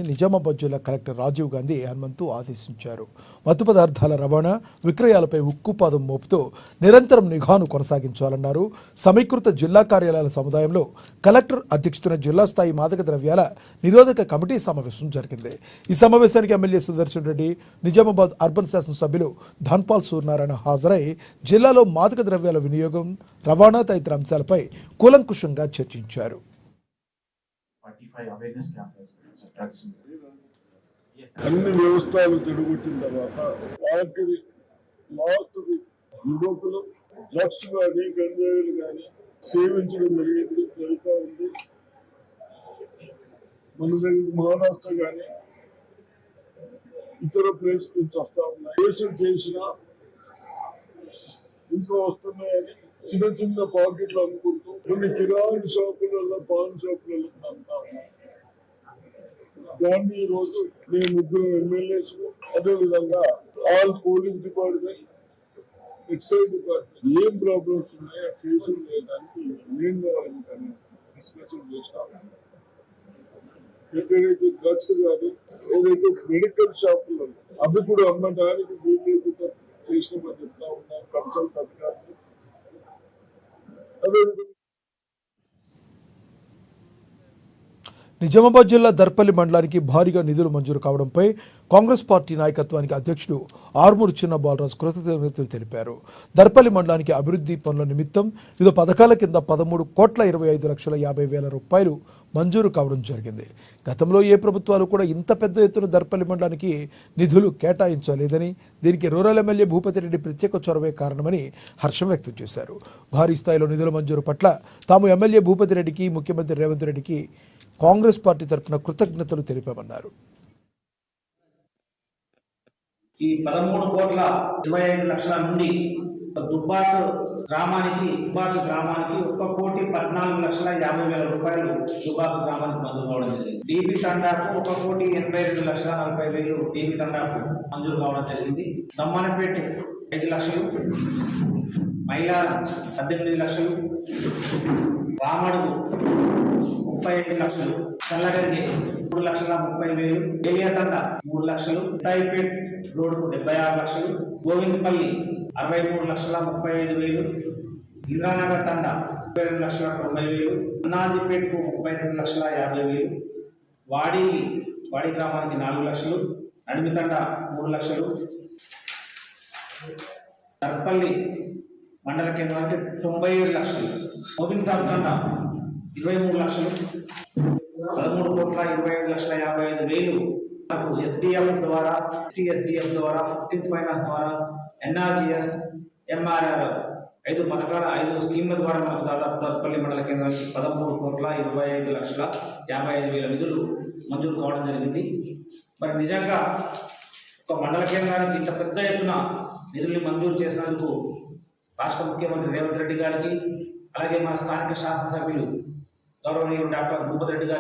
నిజామాబాద్ జిల్లా కలెక్టర్ రాజీవ్ గాంధీ హనుమంతు ఆదేశించారు. మత్తు పదార్థాల రవాణా, విక్రయాలపై ఉక్కుపాదం మోపుతూ నిరంతరం నిఘాను కొనసాగించాలన్నారు. సమీకృత జిల్లా కార్యాలయాల సముదాయంలో కలెక్టర్ అధ్యక్షతన జిల్లా స్థాయి మాదక ద్రవ్యాల నిరోధక కమిటీ సమావేశం జరిగింది. ఈ సమావేశానికి ఎమ్మెల్యే సుదర్శన్ రెడ్డి, నిజామాబాద్ అర్బన్ శాసనసభ్యులు ధన్పాల్ సూర్యనారాయణ హాజరై జిల్లాలో మాదక ద్రవ్యాల వినియోగం, రవాణా తదితర అంశాలపై కూలంకుషంగా చర్చించారు. అన్ని వ్యవస్థలు చెడగొట్టిన తర్వాత ఆఖరి లాస్ట్ యువకులు డ్రగ్స్ కానీ గంజాయిలు కానీ సేవించడం జరుగుతూ ఉంది. మన దగ్గర మహారాష్ట్ర కానీ ఇతర ప్లేస్ నుంచి వస్తా ఉన్నాయి. దేశం చేసినా ఇంకా వస్తున్నాయని చిన్న చిన్న పాకెట్లు అనుకుంటూ కొన్ని కిరాణా షాపులలో, పాన్ షాపులలో అంతా ఉన్నాయి. దాన్ని ఈ రోజు మేము ముగ్గురు ఎమ్మెల్యేస్, అదేవిధంగా all police department, excise department ఏం ప్రాబ్లమ్స్ ఉన్నాయో ఆ కేసులు చేయడానికి మేము డిస్కషన్ చేస్తాము. ఎక్కడైతే డ్రగ్స్ కానీ ఏదైతే మెడికల్ షాపులు అవి కూడా అమ్మడానికి వీళ్ళు చేసినామని చెప్తా ఉన్నాం కన్సల్ట్ అధికారులు. అదేవిధంగా నిజామాబాద్ జిల్లా దర్పల్లి మండలానికి భారీగా నిధులు మంజూరు కావడంపై కాంగ్రెస్ పార్టీ నాయకత్వానికి అధ్యక్షుడు ఆర్మూరు చిన్న బాలరాజు కృతజ్ఞతలు తెలిపారు. దర్పల్లి మండలానికి అభివృద్ధి పనుల నిమిత్తం వివిధ పథకాల కింద 13,25,50,000 రూపాయలు మంజూరు కావడం జరిగింది. గతంలో ఏ ప్రభుత్వాలు కూడా ఇంత పెద్ద ఎత్తున దర్పల్లి మండలానికి నిధులు కేటాయించలేదని, దీనికి రూరల్ ఎమ్మెల్యే భూపతి రెడ్డి ప్రత్యేక చొరవే కారణమని హర్షం వ్యక్తం చేశారు. భారీ స్థాయిలో నిధుల మంజూరు పట్ల తాము ఎమ్మెల్యే భూపతి రెడ్డికి, ముఖ్యమంత్రి రేవంత్ రెడ్డికి కాంగ్రెస్ పార్టీ తరఫున కృతజ్ఞతలు తెలిపామన్నారు. ఈ 13,25,00,000 నుండి దుబ్బాక గ్రామానికి 1,14,50,000 రూపాయలు దుబ్బాక గ్రామానికి మంజూరు కావడం జరిగింది. టీబీ తండాకు 1,82,40,000 టీబీ తండాకు మంజూరు కావడం జరిగింది. దమ్మానపేట 5 లక్షలు, మహిళా 18 లక్షలు, రామడుగు 35 లక్షలు, చల్లగంగి 3,30,000, ఏలియాతండ 3 లక్షలు, సాయిపేట్ రోడ్డుకు 76 లక్షలు, గోవిందపల్లి 63,35,000, ఇంద్రానగర్ తండ 32,90,000, అన్నాజీపేట్కు 32,50,000, వాడి గ్రామానికి 4 లక్షలు, అడిమితండ 3 లక్షలు, దర్పల్లి మండల కేంద్రానికి 97 లక్షలు, మోబిన్ సాబ్ తండ 23 లక్షలు, 13,25,55,000 ఎస్డిఎఫ్ ద్వారా, సిఎస్డిఎఫ్ ద్వారా, 15th ఫైనాన్స్ ద్వారా, ఎన్ఆర్జిఎస్, ఎంఆర్ఆర్ 5 పథకాల 5 స్కీమ్ల ద్వారా మనకు దాదాపు దర్పల్లి మండల కేంద్రానికి 13,25,55,000 నిధులు మంజూరు కావడం జరిగింది. మరి నిజంగా ఒక మండల కేంద్రానికి ఇంత పెద్ద ఎత్తున నిధుల్ని మంజూరు చేసినందుకు రాష్ట్ర ముఖ్యమంత్రి రేవంత్ రెడ్డి గారికి, అలాగే మన స్థానిక శాసనసభ్యులు గౌరవనీయులు డాక్టర్ భూపతి రెడ్డి గారికి